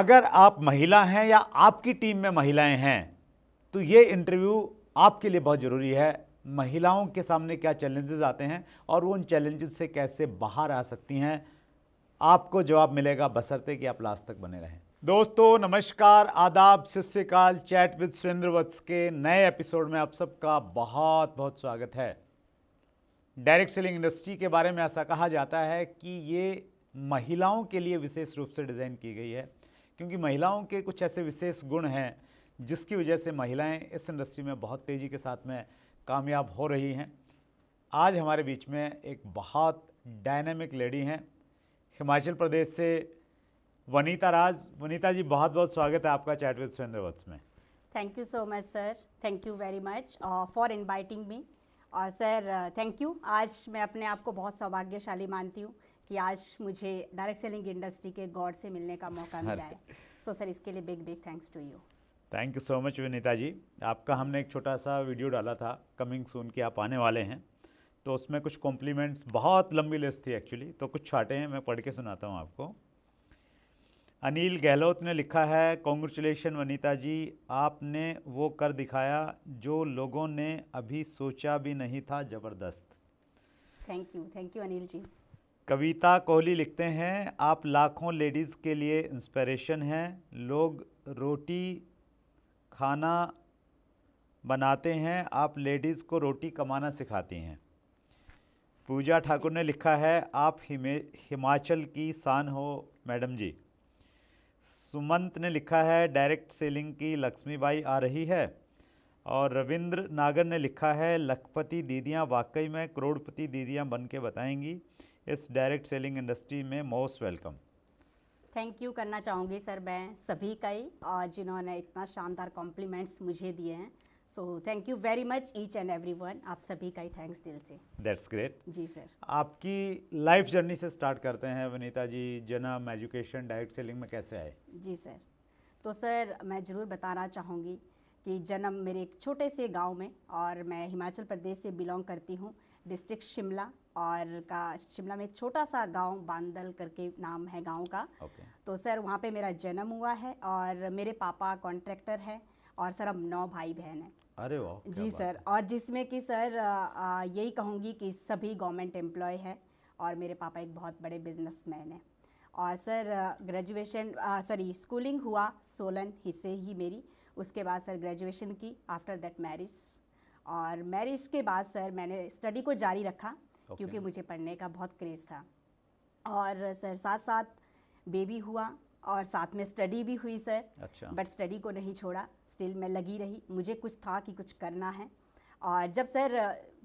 अगर आप महिला हैं या आपकी टीम में महिलाएं हैं तो ये इंटरव्यू आपके लिए बहुत ज़रूरी है। महिलाओं के सामने क्या चैलेंजेस आते हैं और वो उन चैलेंजेस से कैसे बाहर आ सकती हैं, आपको जवाब मिलेगा, बशर्ते कि आप लास्ट तक बने रहें। दोस्तों नमस्कार, आदाब, सत श्री अकाल। चैट विद सुरेंद्र वत्स के नए एपिसोड में आप सबका बहुत बहुत स्वागत है। डायरेक्ट सेलिंग इंडस्ट्री के बारे में ऐसा कहा जाता है कि ये महिलाओं के लिए विशेष रूप से डिज़ाइन की गई है, क्योंकि महिलाओं के कुछ ऐसे विशेष गुण हैं जिसकी वजह से महिलाएं इस इंडस्ट्री में बहुत तेज़ी के साथ में कामयाब हो रही हैं। आज हमारे बीच में एक बहुत डायनामिक लेडी हैं, हिमाचल प्रदेश से वनीता राज। वनीता जी, बहुत बहुत स्वागत है आपका चैट विद सुरेंद्र वत्स में। Thank you so much sir, thank you very much for inviting me. और सर थैंक यू, आज मैं अपने आप को बहुत सौभाग्यशाली मानती हूँ कि आज मुझे डायरेक्ट सेलिंग इंडस्ट्री के गॉड से मिलने का मौका मिला है। सो सर इसके लिए big big thanks to you. Thank you so much Vanita ji. आपका हमने एक छोटा सा वीडियो डाला था, कमिंग सून कि आप आने वाले हैं, तो उसमें कुछ कॉम्प्लीमेंट्स, बहुत लंबी लिस्ट थी एक्चुअली, तो कुछ छाटे हैं, मैं पढ़ के सुनाता हूँ आपको। अनिल गहलोत ने लिखा है, कॉन्ग्रेचुलेशन वनीता जी, आपने वो कर दिखाया जो लोगों ने अभी सोचा भी नहीं था, ज़बरदस्त। Thank you Anil ji. कविता कोहली लिखते हैं, आप लाखों लेडीज़ के लिए इंस्पिरेशन हैं। लोग रोटी खाना बनाते हैं, आप लेडीज़ को रोटी कमाना सिखाती हैं। पूजा ठाकुर ने लिखा है, आप हिमाचल की शान हो मैडम जी। सुमंत ने लिखा है, डायरेक्ट सेलिंग की लक्ष्मीबाई आ रही है। और रविंद्र नागर ने लिखा है, लखपति दीदियाँ वाकई में करोड़पति दीदियाँ बन के बताएंगी इस डायरेक्ट सेलिंग इंडस्ट्री में। Most welcome. थैंक यू करना चाहूँगी सर मैं सभी का ही, और जिन्होंने इतना शानदार कॉम्प्लीमेंट्स मुझे दिए हैं। So thank you very much each and everyone, आप सभी का ही थैंक्स दिल से। That's great. जी सर। आपकी लाइफ जर्नी से स्टार्ट करते हैं वनीता जी। जन्म, एजुकेशन, डायरेक्ट सेलिंग में कैसे आए? जी सर, तो सर मैं ज़रूर बताना चाहूँगी कि जन्म मेरे एक छोटे से गांव में, और मैं हिमाचल प्रदेश से बिलोंग करती हूँ, डिस्ट्रिक्ट शिमला, और शिमला में एक छोटा सा गांव बांदल करके नाम है गांव का। तो सर वहाँ पे मेरा जन्म हुआ है, और मेरे पापा कॉन्ट्रैक्टर है, और सर हम 9 भाई बहन हैं। अरे वाह। जी सर, और जिसमें कि सर यही कहूँगी कि सभी गवर्नमेंट एम्प्लॉय है, और मेरे पापा एक बहुत बड़े बिजनेसमैन हैं। और सर ग्रेजुएशन स्कूलिंग हुआ सोलन हिस्से ही मेरी, उसके बाद सर ग्रेजुएशन की, आफ्टर दैट मैरिज। और मैरिज के बाद सर मैंने स्टडी को जारी रखा, क्योंकि मुझे पढ़ने का बहुत क्रेज़ था। और सर साथ साथ बेबी हुआ, और साथ में स्टडी भी हुई सर। अच्छा। बट स्टडी को नहीं छोड़ा, स्टिल मैं लगी रही, मुझे कुछ था कि कुछ करना है। और जब सर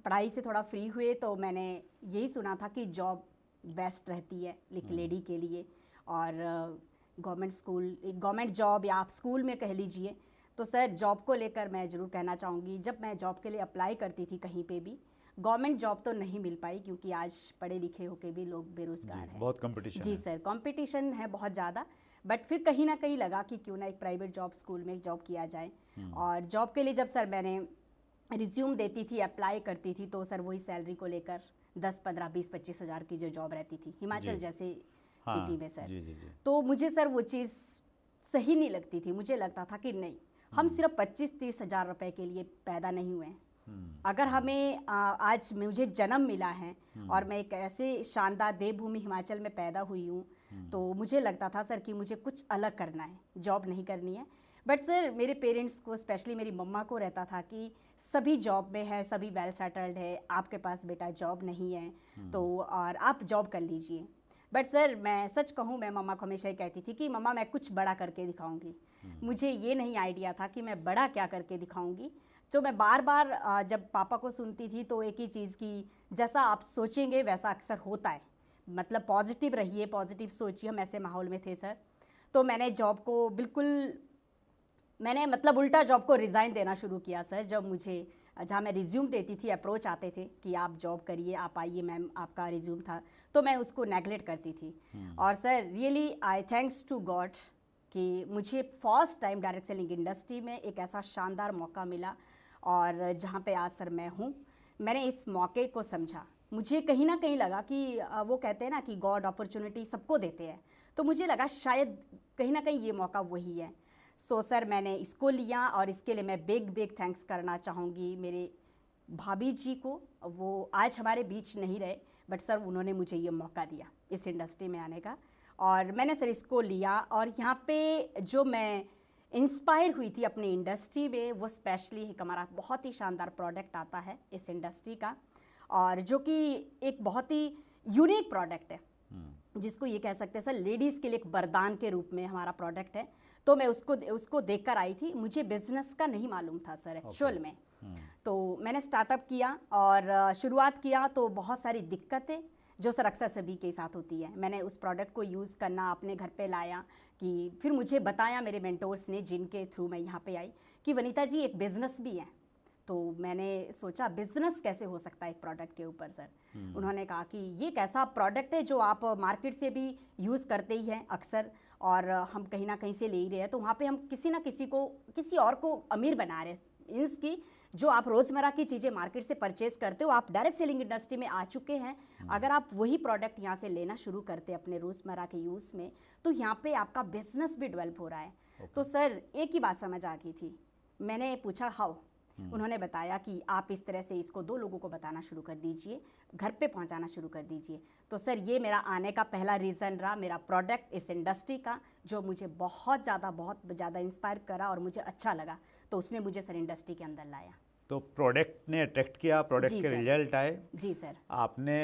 पढ़ाई से थोड़ा फ्री हुए तो मैंने यही सुना था कि जॉब बेस्ट रहती है एक लेडी के लिए, और गवर्नमेंट जॉब या आप स्कूल में कह लीजिए। तो सर जॉब को लेकर मैं ज़रूर कहना चाहूँगी, जब मैं जॉब के लिए अप्लाई करती थी कहीं पे भी, गवर्नमेंट जॉब तो नहीं मिल पाई, क्योंकि आज पढ़े लिखे होके भी लोग बेरोजगार हैं। बहुत कंपटीशन जी है। सर, कंपटीशन है बहुत ज़्यादा। बट फिर कहीं ना कहीं लगा कि क्यों ना एक प्राइवेट जॉब स्कूल में जॉब किया जाए। और जॉब के लिए जब सर मैंने रिज्यूम देती थी, अप्लाई करती थी, तो सर वही सैलरी को लेकर 10, 15, 20, 25 हज़ार की जो जॉब रहती थी हिमाचल जैसे सिटी में सर, तो मुझे सर वो चीज़ सही नहीं लगती थी। मुझे लगता था कि नहीं, हम सिर्फ 25-30 हज़ार रुपये के लिए पैदा नहीं हुए हैं। अगर हमें आज मुझे जन्म मिला है, और मैं एक ऐसे शानदार देवभूमि हिमाचल में पैदा हुई हूँ, तो मुझे लगता था सर कि मुझे कुछ अलग करना है, जॉब नहीं करनी है। बट सर मेरे पेरेंट्स को, स्पेशली मेरी मम्मा को रहता था कि सभी जॉब में है, सभी वेल सेटल्ड है, आपके पास बेटा जॉब नहीं है, तो और आप जॉब कर लीजिए। बट सर मैं सच कहूँ, मैं मम्मा को हमेशा ही कहती थी कि मम्मा मैं कुछ बड़ा करके दिखाऊंगी। मुझे ये नहीं आइडिया था कि मैं बड़ा क्या करके दिखाऊंगी। तो मैं बार बार जब पापा को सुनती थी तो एक ही चीज़ की, जैसा आप सोचेंगे वैसा अक्सर होता है, मतलब पॉजिटिव रहिए, पॉजिटिव सोचिए। हम ऐसे माहौल में थे सर। तो मैंने जॉब को मैंने मतलब उल्टा जॉब को रिज़ाइन देना शुरू किया सर। जब मुझे, जहाँ मैं रिज्यूम देती थी, अप्रोच आते थे कि आप जॉब करिए, आप आइए मैम, आपका रिज्यूम था, तो मैं उसको नेगलेक्ट करती थी। और sir really I thanks to God कि मुझे first time direct selling industry में एक ऐसा शानदार मौका मिला, और जहाँ पे आज सर मैं हूँ, मैंने इस मौके को समझा। मुझे कहीं ना कहीं लगा कि वो कहते हैं ना कि गॉड अपॉर्चुनिटी सबको देते हैं, तो मुझे लगा शायद कहीं ना कहीं ये मौका वही है। सो सर मैंने इसको लिया और इसके लिए मैं बिग बिग थैंक्स करना चाहूँगी मेरे भाभी जी को। वो आज हमारे बीच नहीं रहे, बट सर उन्होंने मुझे ये मौका दिया इस इंडस्ट्री में आने का, और मैंने सर इसको लिया। और यहाँ पे जो मैं इंस्पायर हुई थी अपनी इंडस्ट्री में, वो स्पेशली एक हमारा बहुत ही शानदार प्रोडक्ट आता है इस इंडस्ट्री का, और जो कि एक बहुत ही यूनिक प्रोडक्ट है, जिसको ये कह सकते हैं सर लेडीज़ के लिए एक वरदान के रूप में हमारा प्रोडक्ट है। तो मैं उसको देखकर आई थी, मुझे बिजनेस का नहीं मालूम था सर एक्चुअल में। तो मैंने स्टार्टअप किया और शुरुआत किया तो बहुत सारी दिक्कतें जो सर अक्सर सभी के साथ होती है, मैंने उस प्रोडक्ट को यूज़ करना अपने घर पे लाया। कि फिर मुझे बताया मेरे मेंटोर्स ने, जिनके थ्रू मैं यहाँ पे आई, कि वनीता जी एक बिज़नेस भी है। तो मैंने सोचा बिज़नेस कैसे हो सकता है एक प्रोडक्ट के ऊपर सर। उन्होंने कहा कि ये एक ऐसा प्रोडक्ट है जो आप मार्केट से भी यूज़ करते ही हैं अक्सर, और हम कहीं ना कहीं से ले ही रहे हैं, तो वहाँ पे हम किसी ना किसी और को अमीर बना रहे हैं। इसकी जो आप रोज़मर्रा की चीज़ें मार्केट से परचेज करते हो, आप डायरेक्ट सेलिंग इंडस्ट्री में आ चुके हैं। अगर आप वही प्रोडक्ट यहाँ से लेना शुरू करते हैं अपने रोज़मर्रा के यूज़ में, तो यहाँ पे आपका बिजनेस भी डेवलप हो रहा है। तो सर एक ही बात समझ आ गई थी। मैंने पूछा हाउ, उन्होंने बताया कि आप इस तरह से इसको 2 लोगों को बताना शुरू कर दीजिए, घर पे पहुंचाना शुरू कर दीजिए। तो सर ये मेरा आने का पहला रीज़न रहा, मेरा प्रोडक्ट इस इंडस्ट्री का, जो मुझे बहुत ज़्यादा इंस्पायर करा और मुझे अच्छा लगा। तो उसने मुझे सर इंडस्ट्री के अंदर लाया। तो प्रोडक्ट ने अट्रैक्ट किया, प्रोडक्ट के रिजल्ट आए। जी सर। आपने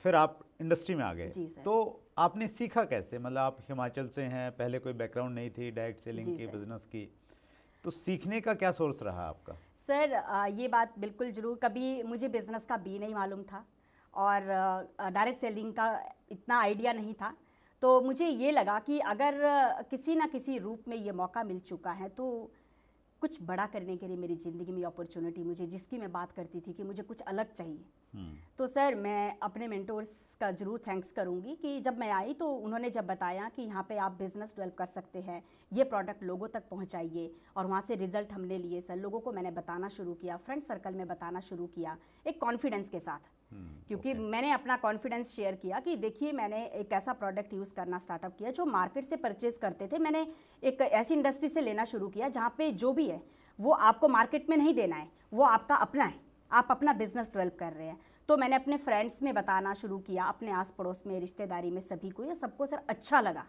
फिर आप इंडस्ट्री में आ गए। जी सर। तो आपने सीखा कैसे? मतलब आप हिमाचल से हैं, पहले कोई बैकग्राउंड नहीं थी डायरेक्ट सेलिंग की, बिजनेस की, तो सीखने का क्या सोर्स रहा आपका? सर ये बात बिल्कुल ज़रूर, कभी मुझे बिज़नेस का भी नहीं मालूम था और डायरेक्ट सेलिंग का इतना आइडिया नहीं था। तो मुझे ये लगा कि अगर किसी ना किसी रूप में ये मौका मिल चुका है, तो कुछ बड़ा करने के लिए मेरी ज़िंदगी में अपॉर्चुनिटी, मुझे जिसकी मैं बात करती थी कि मुझे कुछ अलग चाहिए। तो सर मैं अपने मेंटोर्स का ज़रूर थैंक्स करूँगी कि जब मैं आई तो उन्होंने जब बताया कि यहाँ पे आप बिज़नेस डेवलप कर सकते हैं, ये प्रोडक्ट लोगों तक पहुँचाइए, और वहाँ से रिज़ल्ट हमने लिए सर। लोगों को मैंने बताना शुरू किया, फ्रेंड सर्कल में बताना शुरू किया, एक कॉन्फिडेंस के साथ। क्योंकि मैंने अपना कॉन्फिडेंस शेयर किया कि देखिए मैंने एक ऐसा प्रोडक्ट यूज़ करना स्टार्टअप किया जो मार्केट से परचेज करते थे। मैंने एक ऐसी इंडस्ट्री से लेना शुरू किया जहाँ पे जो भी है वो आपको मार्केट में नहीं देना है, वो आपका अपना है, आप अपना बिजनेस डेवलप कर रहे हैं। तो मैंने अपने फ्रेंड्स में बताना शुरू किया, अपने आस पड़ोस में, रिश्तेदारी में, सभी को। ये सबको सर अच्छा लगा,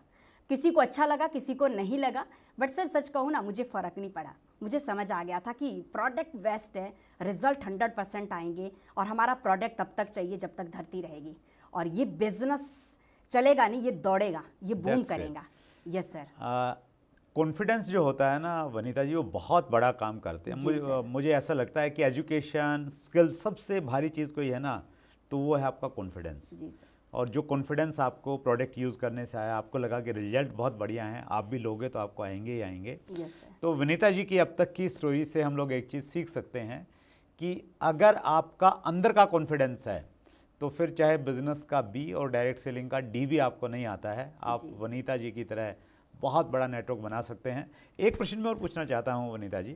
किसी को अच्छा लगा, किसी को नहीं लगा, बट सर सच कहूँ ना, मुझे फ़र्क नहीं पड़ा। मुझे समझ आ गया था कि प्रोडक्ट बेस्ट है, रिजल्ट 100% आएंगे, और हमारा प्रोडक्ट तब तक चाहिए जब तक धरती रहेगी, और ये बिजनेस चलेगा नहीं, ये दौड़ेगा, ये बूम करेगा। Yes sir. कॉन्फिडेंस जो होता है ना वनीता जी, वो बहुत बड़ा काम करते हैं। मुझे ऐसा लगता है कि एजुकेशन, स्किल, सबसे भारी चीज़ कोई है ना, तो वो है आपका कॉन्फिडेंस। जी सर। और जो कॉन्फिडेंस आपको प्रोडक्ट यूज़ करने से आया, आपको लगा कि रिजल्ट बहुत बढ़िया हैं, आप भी लोगे तो आपको आएंगे ही आएंगे। Yes sir. तो वनीता जी की अब तक की स्टोरी से हम लोग एक चीज़ सीख सकते हैं कि अगर आपका अंदर का कॉन्फिडेंस है तो फिर चाहे बिजनेस का बी और डायरेक्ट सेलिंग का डी भी आपको नहीं आता है, आप वनीता जी की तरह बहुत बड़ा नेटवर्क बना सकते हैं। एक प्रश्न मैं और पूछना चाहता हूं वनीता जी,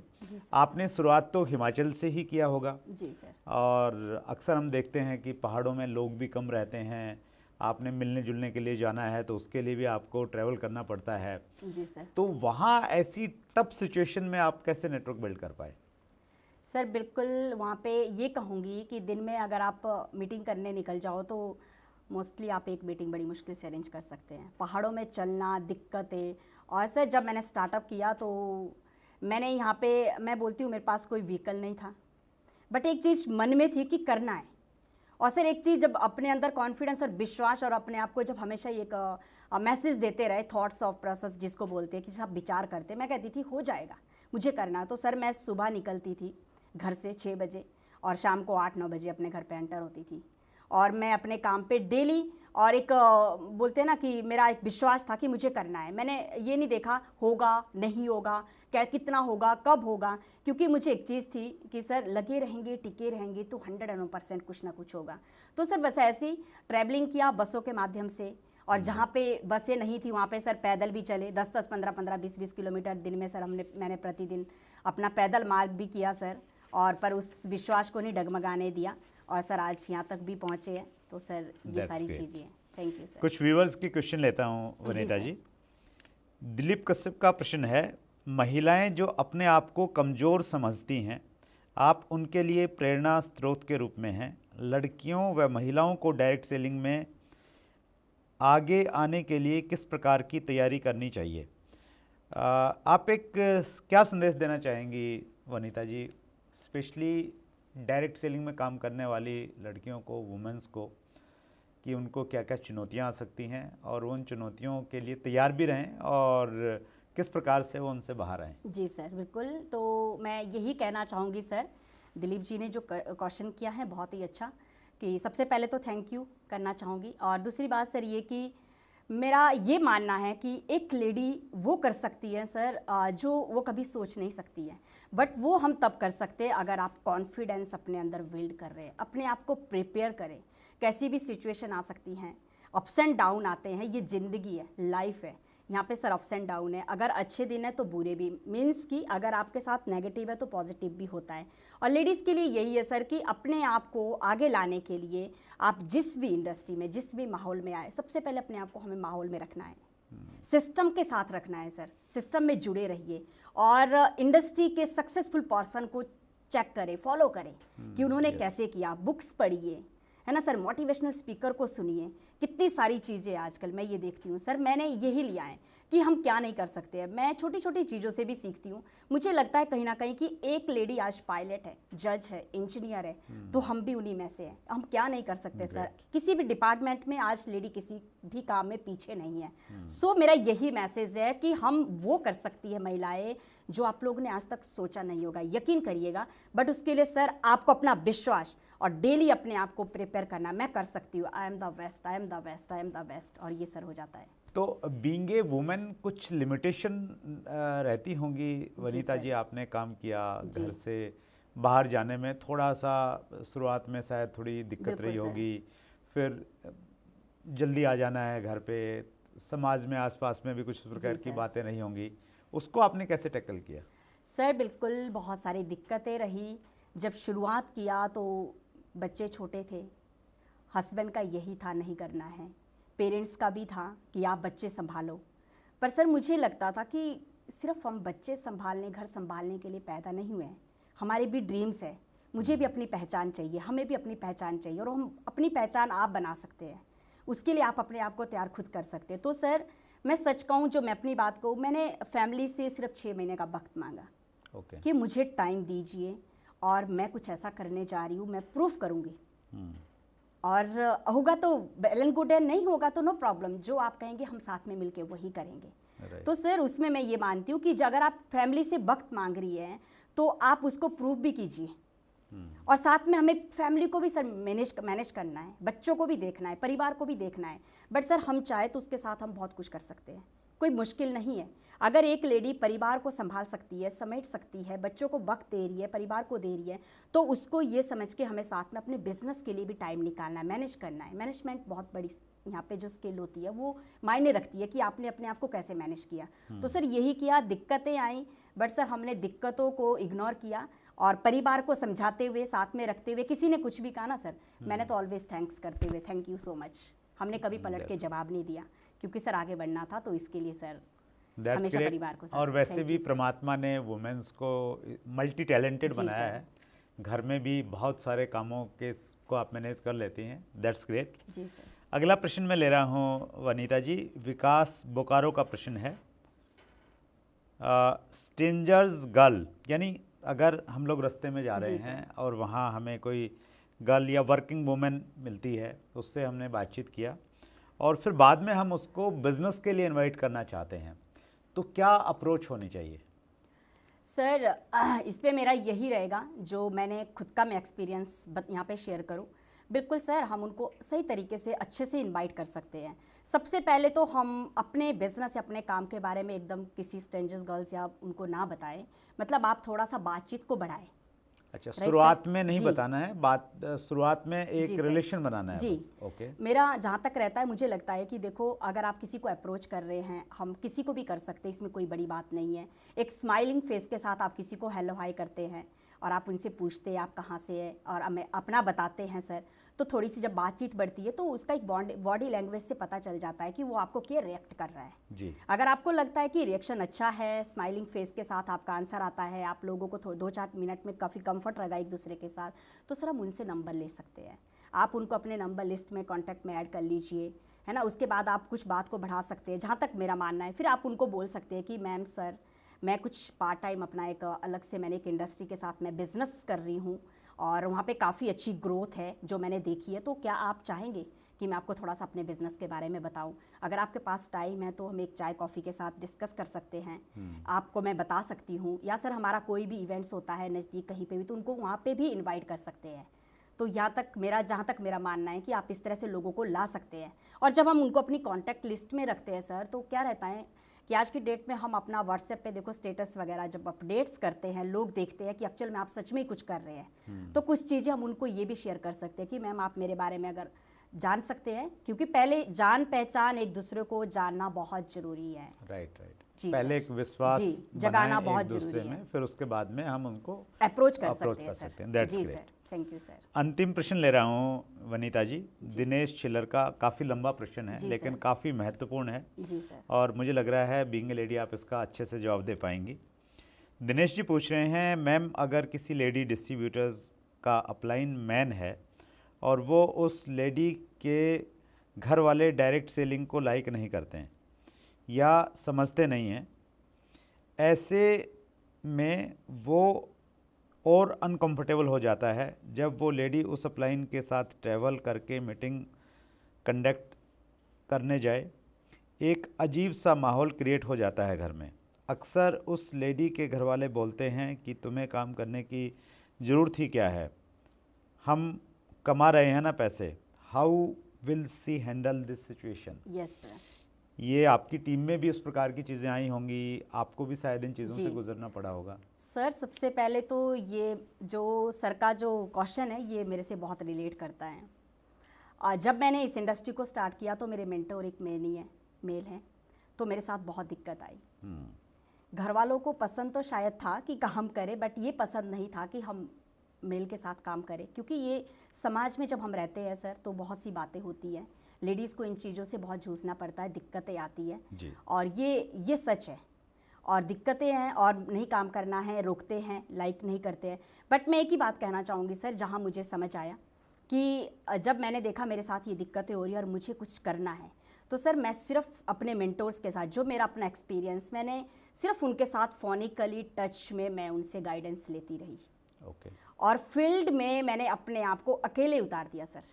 आपने शुरुआत तो हिमाचल से ही किया होगा। जी सर। और अक्सर हम देखते हैं कि पहाड़ों में लोग भी कम रहते हैं, आपने मिलने जुलने के लिए जाना है तो उसके लिए भी आपको ट्रैवल करना पड़ता है। जी सर। तो वहाँ ऐसी टफ सिचुएशन में आप कैसे नेटवर्क बिल्ड कर पाए? सर बिल्कुल, वहाँ पे ये कहूँगी कि दिन में अगर आप मीटिंग करने निकल जाओ तो मोस्टली आप एक मीटिंग बड़ी मुश्किल से अरेंज कर सकते हैं। पहाड़ों में चलना, दिक्कतें। और सर जब मैंने स्टार्टअप किया तो मैंने यहाँ पे, मैं बोलती हूँ मेरे पास कोई व्हीकल नहीं था, बट एक चीज़ मन में थी कि करना है। और सर एक चीज़, जब अपने अंदर कॉन्फिडेंस और विश्वास और अपने आप को जब हमेशा एक मैसेज देते रहे, थॉट्स ऑफ प्रोसेस जिसको बोलते हैं कि सब विचार करते, मैं कहती थी हो जाएगा, मुझे करना है। तो सर मैं सुबह निकलती थी घर से 6 बजे और शाम को 8-9 बजे अपने घर पे एंटर होती थी, और मैं अपने काम पे डेली, और एक बोलते हैं ना कि मेरा एक विश्वास था कि मुझे करना है। मैंने ये नहीं देखा होगा नहीं होगा, क्या कितना होगा, कब होगा, क्योंकि मुझे एक चीज़ थी कि सर लगे रहेंगे, टिके रहेंगे तो 100% कुछ ना कुछ होगा। तो सर बस ऐसे ही ट्रैवलिंग किया बसों के माध्यम से, और जहाँ पे बसें नहीं थी वहाँ पे सर पैदल भी चले, 10-10, 15-15, 20-20 किलोमीटर दिन में सर मैंने प्रतिदिन अपना पैदल मार्ग भी किया सर, और पर उस विश्वास को नहीं डगमगाने दिया, और सर आज यहाँ तक भी पहुँचे हैं। तो सर ये सारी चीज़ें हैं। Thank you sir. कुछ व्यूअर्स की क्वेश्चन लेता हूँ वनीता जी। दिलीप कश्यप का प्रश्न है, महिलाएं जो अपने आप को कमज़ोर समझती हैं, आप उनके लिए प्रेरणा स्रोत के रूप में हैं। लड़कियों व महिलाओं को डायरेक्ट सेलिंग में आगे आने के लिए किस प्रकार की तैयारी करनी चाहिए? आप एक क्या संदेश देना चाहेंगी वनीता जी, स्पेशली डायरेक्ट सेलिंग में काम करने वाली लड़कियों को, वुमेंस को, कि उनको क्या क्या चुनौतियां आ सकती हैं और उन चुनौतियों के लिए तैयार भी रहें और किस प्रकार से वो उनसे बाहर आएँ? जी सर, बिल्कुल। तो मैं यही कहना चाहूँगी सर, दिलीप जी ने जो क्वेश्चन किया है बहुत ही अच्छा, कि सबसे पहले तो थैंक यू करना चाहूँगी। और दूसरी बात सर ये कि मेरा ये मानना है कि एक लेडी वो कर सकती है सर जो वो कभी सोच नहीं सकती है, बट वो हम तब कर सकते हैं अगर आप कॉन्फिडेंस अपने अंदर बिल्ड कर रहे हैं, अपने आप को प्रिपेयर करें। कैसी भी सिचुएशन आ सकती हैं, अप्स एंड डाउन आते हैं, ये ज़िंदगी है, लाइफ है। यहाँ पे सर अप्स एंड डाउन है, अगर अच्छे दिन है तो बुरे भी, मीन्स कि अगर आपके साथ नेगेटिव है तो पॉजिटिव भी होता है। और लेडीज़ के लिए यही है सर कि अपने आप को आगे लाने के लिए आप जिस भी इंडस्ट्री में, जिस भी माहौल में आए, सबसे पहले अपने आप को हमें माहौल में रखना है, सिस्टम के साथ रखना है सर, सिस्टम में जुड़े रहिए और इंडस्ट्री के सक्सेसफुल पर्सन को चेक करें, फॉलो करें कि उन्होंने कैसे किया, बुक्स पढ़िए, है ना सर, मोटिवेशनल स्पीकर को सुनिए। कितनी सारी चीज़ें आजकल मैं ये देखती हूँ सर, मैंने यही लिया है कि हम क्या नहीं कर सकते हैं। मैं छोटी छोटी चीज़ों से भी सीखती हूँ। मुझे लगता है कहीं ना कहीं कि एक लेडी आज पायलट है, जज है, इंजीनियर है, तो हम भी उन्हीं में से हैं। हम क्या नहीं कर सकते सर, किसी भी डिपार्टमेंट में आज लेडी किसी भी काम में पीछे नहीं है। सो मेरा यही मैसेज है कि हम वो कर सकती है महिलाएं जो आप लोगों ने आज तक सोचा नहीं होगा, यकीन करिएगा। बट उसके लिए सर आपको अपना विश्वास और डेली अपने आप को प्रिपेयर करना, मैं कर सकती हूँ, I am the best, I am the best, I am the best, और ये सर हो जाता है। तो बीइंग ए वुमेन कुछ लिमिटेशन रहती होंगी वनीता जी, आपने काम किया, घर से बाहर जाने में थोड़ा सा शुरुआत में शायद थोड़ी दिक्कत रही होगी, फिर जल्दी आ जाना है घर पे, समाज में आसपास में भी कुछ प्रकार की बातें नहीं होंगी, उसको आपने कैसे टैकल किया? सर बिल्कुल बहुत सारी दिक्कतें रही। जब शुरुआत किया तो बच्चे छोटे थे, हस्बैंड का यही था नहीं करना है, पेरेंट्स का भी था कि आप बच्चे संभालो। पर सर मुझे लगता था कि सिर्फ हम बच्चे संभालने, घर संभालने के लिए पैदा नहीं हुए हैं, हमारे भी ड्रीम्स है, मुझे भी अपनी पहचान चाहिए, हमें भी अपनी पहचान चाहिए, और हम अपनी पहचान आप बना सकते हैं, उसके लिए आप अपने आप को तैयार खुद कर सकते हैं। तो सर मैं सच कहूँ, जो मैं अपनी बात कहूँ, मैंने फैमिली से सिर्फ 6 महीने का वक्त मांगा कि मुझे टाइम दीजिए और मैं कुछ ऐसा करने जा रही हूँ, मैं प्रूफ करूँगी, और होगा तो वेल एंड गुड है, नहीं होगा तो नो प्रॉब्लम, जो आप कहेंगे हम साथ में मिलके वही करेंगे। तो सर उसमें मैं ये मानती हूँ कि अगर आप फैमिली से वक्त मांग रही हैं तो आप उसको प्रूफ भी कीजिए, और साथ में हमें फैमिली को भी सर मैनेज करना है, बच्चों को भी देखना है, परिवार को भी देखना है। बट सर हम चाहे तो उसके साथ हम बहुत कुछ कर सकते हैं, कोई मुश्किल नहीं है। अगर एक लेडी परिवार को संभाल सकती है, समेट सकती है, बच्चों को वक्त दे रही है, परिवार को दे रही है, तो उसको ये समझ के हमें साथ में अपने बिजनेस के लिए भी टाइम निकालना है, मैनेज करना है। मैनेजमेंट बहुत बड़ी यहाँ पे जो स्किल होती है वो मायने रखती है कि आपने अपने आप को कैसे मैनेज किया। तो सर यही किया, दिक्कतें आई, बट सर हमने दिक्कतों को इग्नोर किया और परिवार को समझाते हुए, साथ में रखते हुए। किसी ने कुछ भी कहा ना सर, मैंने तो ऑलवेज थैंक्स करते हुए, थैंक यू सो मच, हमने कभी पलट के जवाब नहीं दिया, क्योंकि सर आगे बढ़ना था। तो इसके लिए सर हमेशा परिवार को साथ। और वैसे भी परमात्मा ने वुमेन्स को मल्टी टैलेंटेड बनाया है, घर में भी बहुत सारे कामों के को आप मैनेज कर लेती हैं, दैट्स ग्रेट जी सर। अगला प्रश्न मैं ले रहा हूँ वनीता जी, विकास बोकारो का प्रश्न है, स्ट्रेंजर्स गर्ल, यानी अगर हम लोग रास्ते में जा रहे हैं और वहाँ हमें कोई गर्ल या वर्किंग वुमेन मिलती है, उससे हमने बातचीत किया और फिर बाद में हम उसको बिजनेस के लिए इनवाइट करना चाहते हैं, तो क्या अप्रोच होनी चाहिए? सर इस पे मेरा यही रहेगा, जो मैंने खुद का मैं एक्सपीरियंस यहाँ पे शेयर करूँ। बिल्कुल सर, हम उनको सही तरीके से अच्छे से इनवाइट कर सकते हैं। सबसे पहले तो हम अपने बिजनेस या अपने काम के बारे में एकदम किसी स्ट्रेंजर्स गर्ल्स या उनको ना बताएं, मतलब आप थोड़ा सा बातचीत को बढ़ाएं। अच्छा, शुरुआत में नहीं बताना है, बात शुरुआत में एक रिलेशन बनाना है जी बस। ओके। मेरा जहाँ तक रहता है, मुझे लगता है कि देखो, अगर आप किसी को अप्रोच कर रहे हैं, हम किसी को भी कर सकते हैं, इसमें कोई बड़ी बात नहीं है। एक स्माइलिंग फेस के साथ आप किसी को हेलो हाय करते हैं और आप उनसे पूछते हैं आप कहाँ से है और हमें अपना बताते हैं सर, तो थोड़ी सी जब बातचीत बढ़ती है तो उसका एक बॉडी लैंग्वेज से पता चल जाता है कि वो आपको क्या रिएक्ट कर रहा है जी। अगर आपको लगता है कि रिएक्शन अच्छा है, स्माइलिंग फेस के साथ आपका आंसर आता है, आप लोगों को 2-4 मिनट में काफ़ी कंफर्ट रहेगा एक दूसरे के साथ, तो सर हम उनसे नंबर ले सकते हैं। आप उनको अपने नंबर लिस्ट में कॉन्टैक्ट में ऐड कर लीजिए, है ना। उसके बाद आप कुछ बात को बढ़ा सकते हैं, जहाँ तक मेरा मानना है। फिर आप उनको बोल सकते हैं कि मैम सर मैं कुछ पार्ट टाइम अपना एक अलग से मैंने एक इंडस्ट्री के साथ मैं बिज़नेस कर रही हूँ और वहाँ पे काफ़ी अच्छी ग्रोथ है जो मैंने देखी है, तो क्या आप चाहेंगे कि मैं आपको थोड़ा सा अपने बिज़नेस के बारे में बताऊं? अगर आपके पास टाइम है तो हम एक चाय कॉफ़ी के साथ डिस्कस कर सकते हैं। आपको मैं बता सकती हूँ, या सर हमारा कोई भी इवेंट्स होता है नज़दीक कहीं पे भी, तो उनको वहाँ पे भी इनवाइट कर सकते हैं। तो जहाँ तक मेरा मानना है कि आप इस तरह से लोगों को ला सकते हैं। और जब हम उनको अपनी कॉन्टैक्ट लिस्ट में रखते हैं सर, तो क्या रहता है कि आज की डेट में हम अपना व्हाट्सएप पे देखो स्टेटस वगैरह जब अपडेट्स करते हैं, लोग देखते हैं कि एक्चुअल में आप सच में ही कुछ कर रहे हैं। तो कुछ चीज़ें हम उनको ये भी शेयर कर सकते हैं कि मैम आप मेरे बारे में अगर जान सकते हैं, क्योंकि पहले जान पहचान एक दूसरे को जानना बहुत जरूरी है। Right right. जी पहले सर। एक विश्वास जी, जगाना बनाएं बहुत एक दूसरे जरूरी में, है। फिर उसके बाद में हम उनको अप्रोच कर अप्रोच सकते हैं कर सर। सकते हैं। दैट्स जी great. Sir, thank you sir. अंतिम प्रश्न ले रहा हूँ वनीता जी। दिनेश छिल्लर का काफ़ी लंबा प्रश्न है जी लेकिन सर। काफ़ी महत्वपूर्ण है जी सर। और मुझे लग रहा है बीइंग ए लेडी आप इसका अच्छे से जवाब दे पाएंगी। दिनेश जी पूछ रहे हैं, मैम अगर किसी लेडी डिस्ट्रीब्यूटर्स का अपलाइन मैन है और वो उस लेडी के घर वाले डायरेक्ट सेलिंग को लाइक नहीं करते हैं या समझते नहीं हैं, ऐसे में वो और अनकंफर्टेबल हो जाता है जब वो लेडी उस अपलाइन के साथ ट्रैवल करके मीटिंग कंडक्ट करने जाए। एक अजीब सा माहौल क्रिएट हो जाता है घर में। अक्सर उस लेडी के घर वाले बोलते हैं कि तुम्हें काम करने की ज़रूरत ही क्या है, हम कमा रहे हैं ना पैसे। How will see handle this situation? Yes sir. ये आपकी टीम में भी उस प्रकार की चीज़ें आई होंगी, आपको भी शायद इन चीज़ों से गुजरना पड़ा होगा। सर सबसे पहले तो ये जो सर का जो क्वेश्चन है ये मेरे से बहुत रिलेट करता है। और जब मैंने इस इंडस्ट्री को स्टार्ट किया तो मेरे मेंटर एक मेल है, तो मेरे साथ बहुत दिक्कत आई। घर वालों को पसंद तो शायद था कि हम करें, बट ये पसंद नहीं था कि हम मेल के साथ काम करें, क्योंकि ये समाज में जब हम रहते हैं सर तो बहुत सी बातें होती हैं, लेडीज़ को इन चीज़ों से बहुत जूझना पड़ता है, दिक्कतें आती है जी। और ये सच है और दिक्कतें हैं और नहीं काम करना है, रोकते हैं, लाइक नहीं करते हैं। बट मैं एक ही बात कहना चाहूँगी सर, जहाँ मुझे समझ आया कि जब मैंने देखा मेरे साथ ये दिक्कतें हो रही है और मुझे कुछ करना है, तो सर मैं सिर्फ अपने मेंटोर्स के साथ, जो मेरा अपना एक्सपीरियंस, मैंने सिर्फ उनके साथ फोनिकली टच में मैं उनसे गाइडेंस लेती रही। ओके। और फील्ड में मैंने अपने आप को अकेले उतार दिया सर,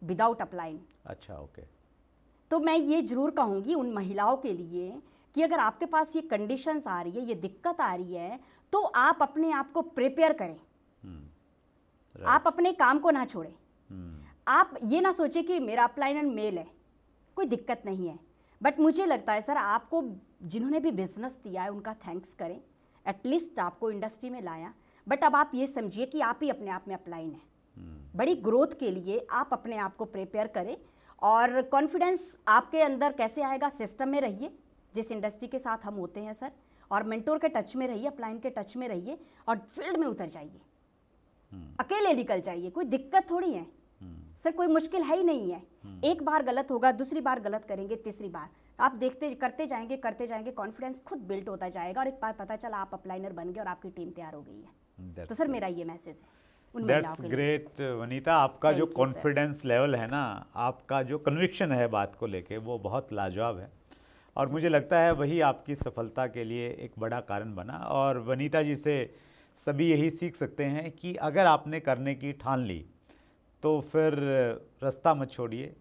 विदाउट अप्लाइंग। अच्छा, ओके। तो मैं ये जरूर कहूँगी उन महिलाओं के लिए कि अगर आपके पास ये कंडीशंस आ रही है, ये दिक्कत आ रही है, तो आप अपने आप को प्रिपेयर करें। आप अपने काम को ना छोड़ें। आप ये ना सोचें कि मेरा अपलाइन मेल है, कोई दिक्कत नहीं है, बट मुझे लगता है सर आपको जिन्होंने भी बिजनेस दिया है उनका थैंक्स करें, एटलीस्ट आपको इंडस्ट्री में लाया। बट अब आप ये समझिए कि आप ही अपने आप में अपलाइन है। बड़ी ग्रोथ के लिए आप अपने आप को प्रिपेयर करें और कॉन्फिडेंस आपके अंदर कैसे आएगा, सिस्टम में रहिए जिस इंडस्ट्री के साथ हम होते हैं सर, और मेंटोर के टच में रहिए, अपलाइन के टच में रहिए और फील्ड में उतर जाइए, अकेले निकल जाइए। कोई दिक्कत थोड़ी है सर, कोई मुश्किल है ही नहीं है। एक बार गलत होगा, दूसरी बार गलत करेंगे, तीसरी बार आप करते जाएंगे, कॉन्फिडेंस खुद बिल्ट होता जाएगा और एक बार पता चला आप अपलाइनर बन गए और आपकी टीम तैयार हो गई है। तो सर मेरा ये मैसेज है उन महिलाओं के लिए। ग्रेट वनीता, आपका जो कॉन्फिडेंस लेवल है ना, आपका जो कन्विक्शन है बात को लेके, वो बहुत लाजवाब है और मुझे लगता है वही आपकी सफलता के लिए एक बड़ा कारण बना। और वनीता जी से सभी यही सीख सकते हैं कि अगर आपने करने की ठान ली तो फिर रास्ता मत छोड़िए,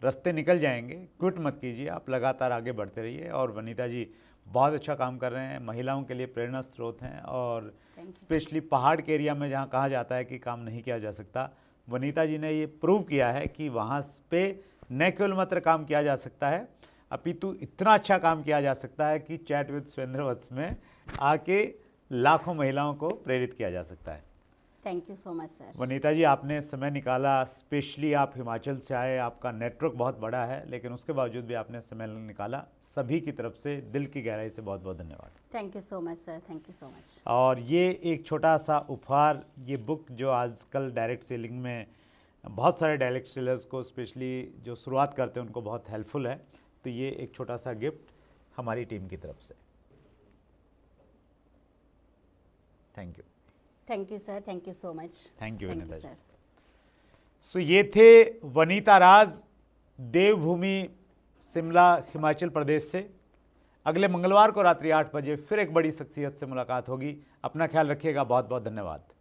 रास्ते निकल जाएंगे, क्विट मत कीजिए, आप लगातार आगे बढ़ते रहिए। और वनीता जी बहुत अच्छा काम कर रहे हैं, महिलाओं के लिए प्रेरणा स्रोत हैं और स्पेशली पहाड़ के एरिया में जहाँ कहा जाता है कि काम नहीं किया जा सकता, वनीता जी ने ये प्रूव किया है कि वहाँ पे न केवल मात्र काम किया जा सकता है, अपितु इतना अच्छा काम किया जा सकता है कि चैट विद सुरेंद्र वत्स में आके लाखों महिलाओं को प्रेरित किया जा सकता है। Thank you so much sir. Vanita ji, आपने समय निकाला, स्पेशली आप हिमाचल से आए, आपका नेटवर्क बहुत बड़ा है, लेकिन उसके बावजूद भी आपने समय निकाला। सभी की तरफ से दिल की गहराई से बहुत बहुत धन्यवाद। Thank you so much sir, thank you so much. और ये एक छोटा सा उपहार, ये बुक जो आजकल डायरेक्ट सेलिंग में बहुत सारे डायरेक्ट सेलर्स को, स्पेशली जो शुरुआत करते हैं, उनको बहुत हेल्पफुल है, तो ये एक छोटा सा गिफ्ट हमारी टीम की तरफ से। Thank you. Thank you sir, thank you so much. Thank you Vanita ji. Sir. So ये थे वनीता राज, देवभूमि शिमला, हिमाचल प्रदेश से। अगले मंगलवार को रात्रि 8 बजे फिर एक बड़ी शख्सियत से मुलाकात होगी। अपना ख्याल रखिएगा। बहुत बहुत धन्यवाद।